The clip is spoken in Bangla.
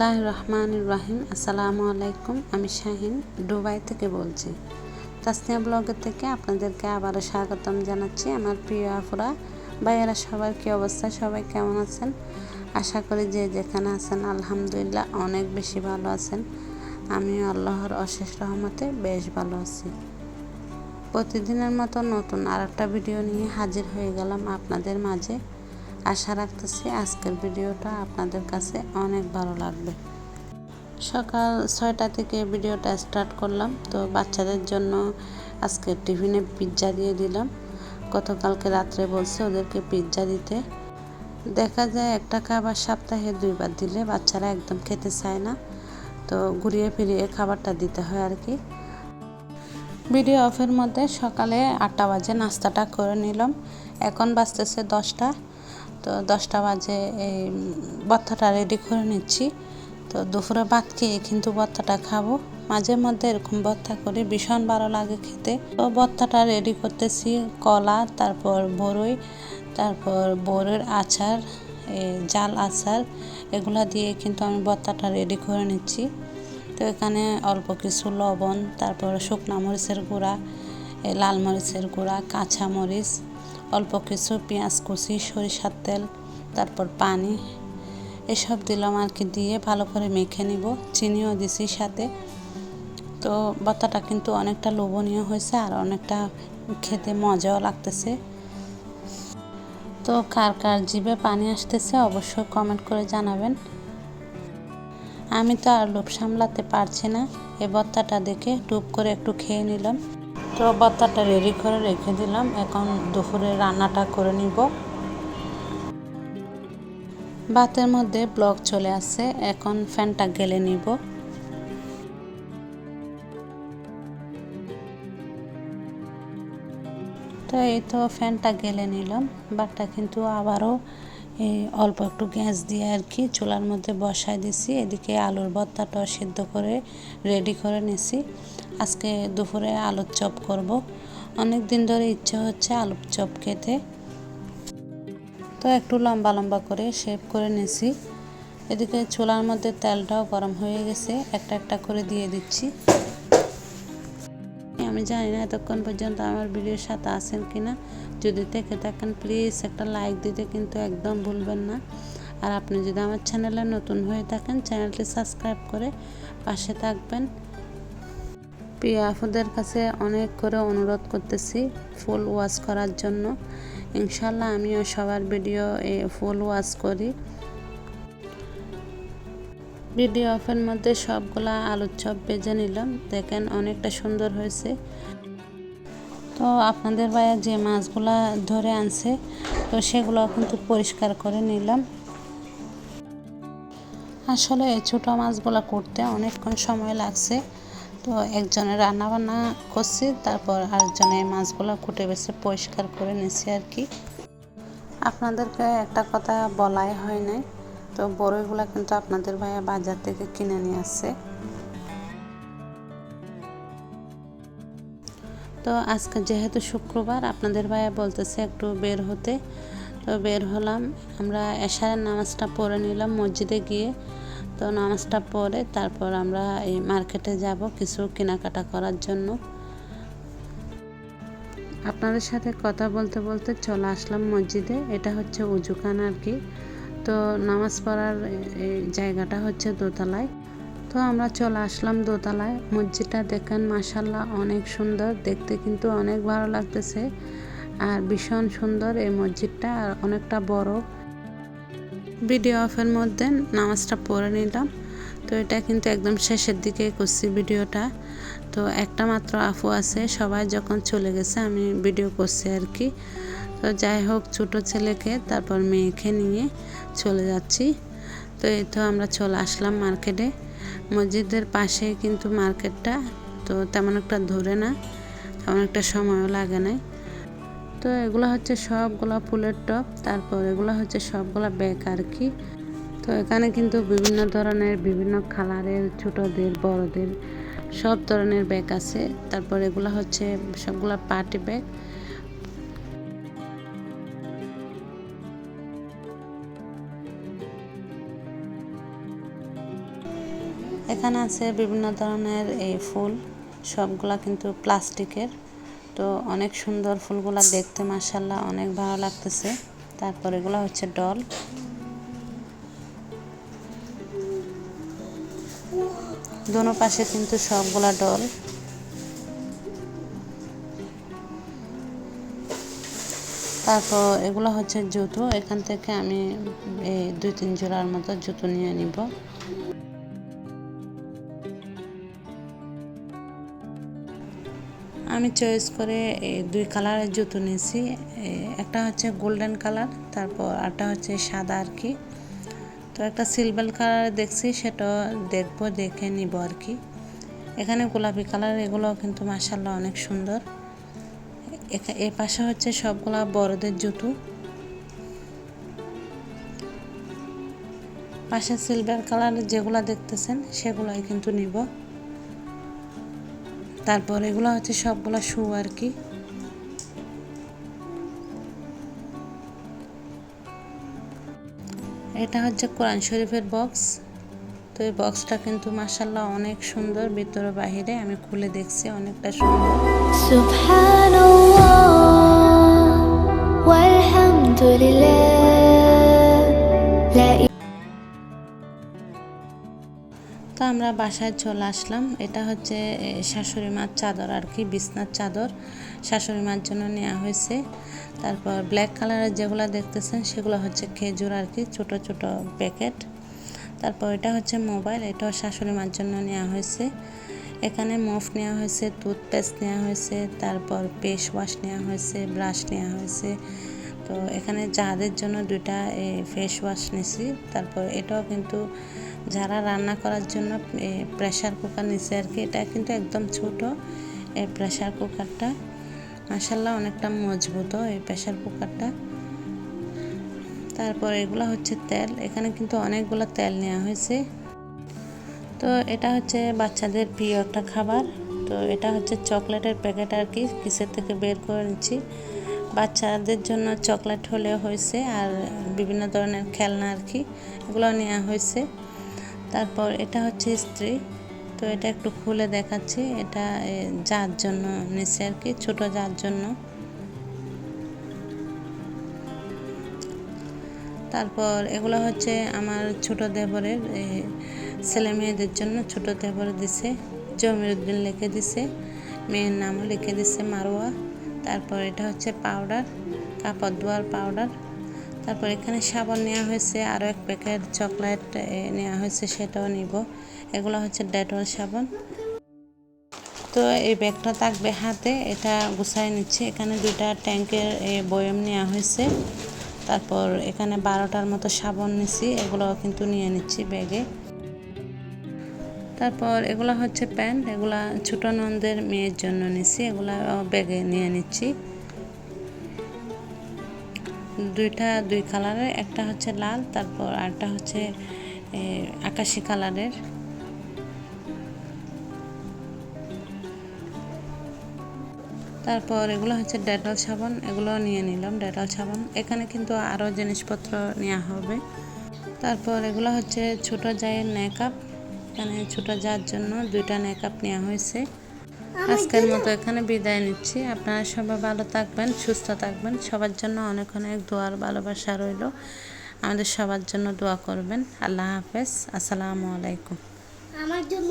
বিসমিল্লাহির রহমানির রহিম। আসসালামু আলাইকুম। আমি শাহিন দুবাই থেকে বলছি। তাসনিয়া ব্লগের থেকে আপনাদেরকে আবারও স্বাগতম জানাচ্ছি। আমার প্রিয় আপুরা ভাইয়েরা সবার কী অবস্থা, সবাই কেমন আছেন? আশা করি যে যেখানে আছেন আলহামদুলিল্লাহ অনেক বেশি ভালো আছেন। আমিও আল্লাহর অশেষ রহমতে বেশ ভালো আছি। প্রতিদিনের মতো নতুন আর একটা ভিডিও নিয়ে হাজির হয়ে গেলাম আপনাদের মাঝে। আশা রাখতেছি আজকের ভিডিওটা আপনাদের কাছে অনেক ভালো লাগবে। সকাল 6টা থেকে ভিডিওটা স্টার্ট করলাম। তো বাচ্চাদের জন্য আজকে টিফিনে পিৎজা দিয়ে দিলাম। গতকালকে রাত্রে বলছে ওদেরকে পিৎজা দিতে। দেখা যায় একটা খাবার সপ্তাহে 2বার দিলে বাচ্চারা একদম খেতে চায় না, তো ঘুরিয়ে ফিরিয়ে খাবারটা দিতে হয় আর কি। ভিডিও অফের মধ্যে সকালে 8টা বাজে নাস্তাটা করে নিলাম। এখন বাজতেছে 10টা। তো 10টা বাজে এই ভর্তাটা রেডি করে নিচ্ছি। তো দুপুরে ভাত খেয়ে কিন্তু ভর্তাটা খাবো। মাঝে মধ্যে এরকম ভর্তা করে ভীষণ ভালো লাগে খেতে। তো ভর্তাটা রেডি করতেছি। কলা, তারপর বরই, তারপর বরের আচার, জাল আচার, এগুলা দিয়ে কিন্তু আমি ভর্তাটা রেডি করে নিচ্ছি। তো এখানে অল্প কিছু লবণ, তারপর শুকনো মরিচের গুঁড়া, লাল মরিচের গুঁড়া, কাঁচা মরিচ, অল্প কিছু পেঁয়াজ কুচি, সরিষার তেল, তারপর পানি, এসব দিলাম আর কি। দিয়ে ভালো করে মেখে নিব। চিনিও দিছি সাথে। তো ভর্তাটা কিন্তু অনেকটা লোভনীয় হয়েছে আর অনেকটা খেতে মজাও লাগতেছে। তো কার কার জিভে পানি আসতেছে অবশ্যই কমেন্ট করে জানাবেন। আমি তো আর লোভ সামলাতে পারছি না। এই ভর্তাটা দেখে টুপ করে একটু খেয়ে নিলাম। তো ভর্তাটা রেডি করে রেখে দিলাম। এখন দুপুরে রান্নাটা করে নিব। ভাতের মধ্যে ব্লক চলে আসছে, এখন ফ্যানটা গেলে নিব। তো এই তো ফ্যানটা গেলে নিলাম। ভাতটা কিন্তু আবারও অল্প একটু গ্যাস দিয়ে আর কি চুলার মধ্যে বসাই দিছি। এদিকে আলুর ভর্তাটাও সিদ্ধ করে রেডি করে নিছি। আজকে দুপুরে আলুর চপ করব। অনেক দিন ধরে ইচ্ছে হচ্ছে আলুর চপ খেতে। তো একটু লম্বা লম্বা করে শেপ করে নিছি। এদিকে চুলার মধ্যে তেলটাও গরম হয়ে গেছে, একটা একটা করে দিয়ে দিচ্ছি। আমি জানি না এতক্ষণ পর্যন্ত আমার ভিডিওর সাথে আছেন কিনা। যদি দেখে থাকেন প্লিজ একটা লাইক দিতে কিন্তু একদম ভুলবেন না। আর আপনি যদি আমার চ্যানেলে নতুন হয়ে থাকেন চ্যানেলটি সাবস্ক্রাইব করে পাশে থাকবেন। প্রিয় আপুদের কাছে অনেক করে অনুরোধ করতেছি ফুল ওয়াচ করার জন্য। ইনশাল্লাহ আমিও সবার ভিডিও ফুল ওয়াচ করি। ভিডিও অফের মধ্যে সবগুলা আলুর চপ ভেজে নিলাম। দেখেন অনেকটা সুন্দর হয়েছে। তো আপনাদের ভাইয়া যে মাছগুলা ধরে আনছে তো সেগুলো কিন্তু পরিষ্কার করে নিলাম। আসলে এই ছোটো মাছগুলো করতে অনেকক্ষণ সময় লাগছে। তো একজনে রান্না বান্না করছি, তারপর আরেকজনে মাছগুলো কুটে বেছে পরিষ্কার করে নিছি আর কি। আপনাদেরকে একটা কথা বলাই হয় নাই, তো বড়ইগুলো কিন্তু আপনাদের ভাইয়া বাজার থেকে কিনে নিয়ে আসছে। তো আজকে যেহেতু শুক্রবার আপনাদের ভাইয়া বলতেছে একটু বের হতে, তো বের হলাম। আমরা এশারের নামাজটা পড়ে নিলাম মসজিদে গিয়ে। তো নামাজটা পড়ে তারপর আমরা এই মার্কেটে যাব কিছু কেনাকাটা করার জন্য। আপনাদের সাথে কথা বলতে বলতে চলে আসলাম মসজিদে। এটা হচ্ছে উজুখানা আর কি। তো নামাজ পড়ার এই জায়গাটা হচ্ছে দোতলায়। তো আমরা চলে আসলাম দোতলায়। মসজিদটা দেখেন মাশাআল্লাহ অনেক সুন্দর দেখতে, কিন্তু অনেক ভালো লাগতেছে। আর ভীষণ সুন্দর এই মসজিদটা, আর অনেকটা বড়। ভিডিও অফের মধ্যে নামাজটা পড়ে নিলাম। তো এটা কিন্তু একদম শেষের দিকে করছি ভিডিওটা। তো একটা মাত্র আপু আছে, সবাই যখন চলে গেছে আমি ভিডিও করছি আর কি। তো যাই হোক, ছোটো ছেলেকে তারপর মেয়েকে নিয়ে চলে যাচ্ছি। তো এই তো আমরা চলে আসলাম মার্কেটে। মসজিদের পাশে কিন্তু মার্কেটটা, তো তেমন একটা ধরে না, তেমন একটা সময়ও লাগে না। তো এগুলো হচ্ছে সবগুলা ফুলের টব, তারপর এগুলো হচ্ছে সবগুলা ব্যাগ আর কি। তো এখানে কিন্তু বিভিন্ন ধরনের বিভিন্ন কালারের ছোটদের বড়দের সব ধরনের ব্যাগ আছে। তারপর এগুলো হচ্ছে সবগুলা পার্টি ব্যাগ। এখানে আছে বিভিন্ন ধরনের এই ফুল, সবগুলা কিন্তু প্লাস্টিকের। তো অনেক সুন্দর ফুলগুলা দেখতে, মাশাআল্লাহ অনেক ভালো লাগতেছে। তারপর এগুলো হচ্ছে ডল। দোনো পাশে কিন্তু সবগুলা ডল। তারপর এগুলো হচ্ছে জুতো। এখান থেকে আমি এই 2-3 জোড়ার মতো জুতো নিয়ে নিব। আমি চয়েস করে এই 2 কালারের জুতো নিয়েছি। একটা হচ্ছে গোল্ডেন কালার, তারপর আরটা হচ্ছে সাদা আর কি। তো একটা সিলভার কালার দেখছি, সেটা দেখবো, দেখে নিব আর কি। এখানে গোলাপি কালার, এগুলো কিন্তু মাশাআল্লাহ অনেক সুন্দর। এই পাশে হচ্ছে সবগুলা বড়দের জুতো। পাশে সিলভার কালারের যেগুলা দেখতেছেন সেগুলাই কিন্তু নিব। তারপর এগুলো হচ্ছে সবগুলা শু আর কি। এটা হচ্ছে কোরআন শরীফের বক্স। তো এই বক্সটা কিন্তু মাশাআল্লাহ অনেক সুন্দর, ভিতরে বাহিরে আমি খুলে দেখছি, অনেকটা সুন্দর। সুবহানাল্লাহ ওয়ালহামদুলিল্লাহ। তো আমরা বাসায় চলে আসলাম। এটা হচ্ছে শাশুড়ি মার চাদর আর কি, বিছনার চাদর শাশুড়ি মার জন্য নেওয়া হয়েছে। তারপর ব্ল্যাক কালারের যেগুলো দেখতেছেন সেগুলো হচ্ছে খেজুর আর কি, ছোট ছোট প্যাকেট। তারপর এটা হচ্ছে মোবাইল, এটাও শাশুড়ি মার জন্য নেওয়া হয়েছে। এখানে মফ নেওয়া হয়েছে, টুথপেস্ট নেওয়া হয়েছে, তারপর ফেস ওয়াশ নেওয়া হয়েছে, ব্রাশ নেওয়া হয়েছে। তো এখানে যাদের জন্য 2টা ফেস ওয়াশ নিছি। তারপর এটাও কিন্তু যারা রান্না করার জন্য প্রেসার কুকার নিছে আর কি। এটা কিন্তু একদম ছোট এই প্রেসার কুকারটা, মাশাআল্লাহ অনেকটা মজবুত এই প্রেসার কুকারটা। তারপর এগুলো হচ্ছে তেল, এখানে কিন্তু অনেকগুলো তেল নেওয়া হয়েছে। তো এটা হচ্ছে বাচ্চাদের প্রিয় একটা খাবার। তো এটা হচ্ছে চকলেটের প্যাকেট আর কি, কিসের থেকে বের করে নিচ্ছি। বাচ্চাদের জন্য চকলেট হলেও হয়েছে, আর বিভিন্ন ধরনের খেলনা আর কি, এগুলো নেওয়া হয়েছে। তারপর এটা হচ্ছে ইস্ত্রি। তো এটা একটু খুলে দেখাচ্ছি, এটা যার জন্য নিচ্ছে আর কি, ছোট যার জন্য। তারপর এগুলো হচ্ছে আমার ছোট দেবরের ছেলে মেয়েদের জন্য, ছোট দেবর দিছে, জমির উদ্দিন লিখে দিছে, মেয়ের নামও লিখে দিছে মারোয়া। তারপর এটা হচ্ছে পাউডার, কাপড় ধোয়ার পাউডার। তারপর এখানে সাবান নেওয়া হয়েছে, আরও এক প্যাকেট চকলেট নেওয়া হয়েছে, সেটাও নিব। এগুলো হচ্ছে ডেটল সাবান। তো এই ব্যাগটা থাকবে হাতে, এটা গুছাই নিচ্ছি। এখানে 2টা ট্যাঙ্কের বয়ম নেওয়া হয়েছে। তারপর এখানে 12টার মতো সাবান নিছি, এগুলো কিন্তু নিয়ে নিচ্ছি ব্যাগে। তারপর এগুলো হচ্ছে প্যান্ট, এগুলা ছোট ননদের মেয়ের জন্য নিছি, এগুলা ব্যাগে নিয়ে নিচ্ছি। 2 কালারের, একটা হচ্ছে লাল, তারপর আরটা হচ্ছে আকাশি কালারের। তারপর এগুলো হচ্ছে ডেটল সাবান, এগুলো নিয়ে নিলাম ডেটল সাবান। এখানে কিন্তু আরও জিনিসপত্র নেওয়া হবে। তারপর এগুলো হচ্ছে ছোট জায়ের নেকআপ, এখানে ছোট যার জন্য 2টা নেকআপ নেওয়া হয়েছে। আজকের মতো এখানে বিদায় নিচ্ছি। আপনারা সবাই ভালো থাকবেন, সুস্থ থাকবেন। সবার জন্য অনেক অনেক দোয়ার ভালোবাসা রইল। আমাদের সবার জন্য দোয়া করবেন। আল্লাহ হাফেজ, আসসালামু আলাইকুম। আমার জন্য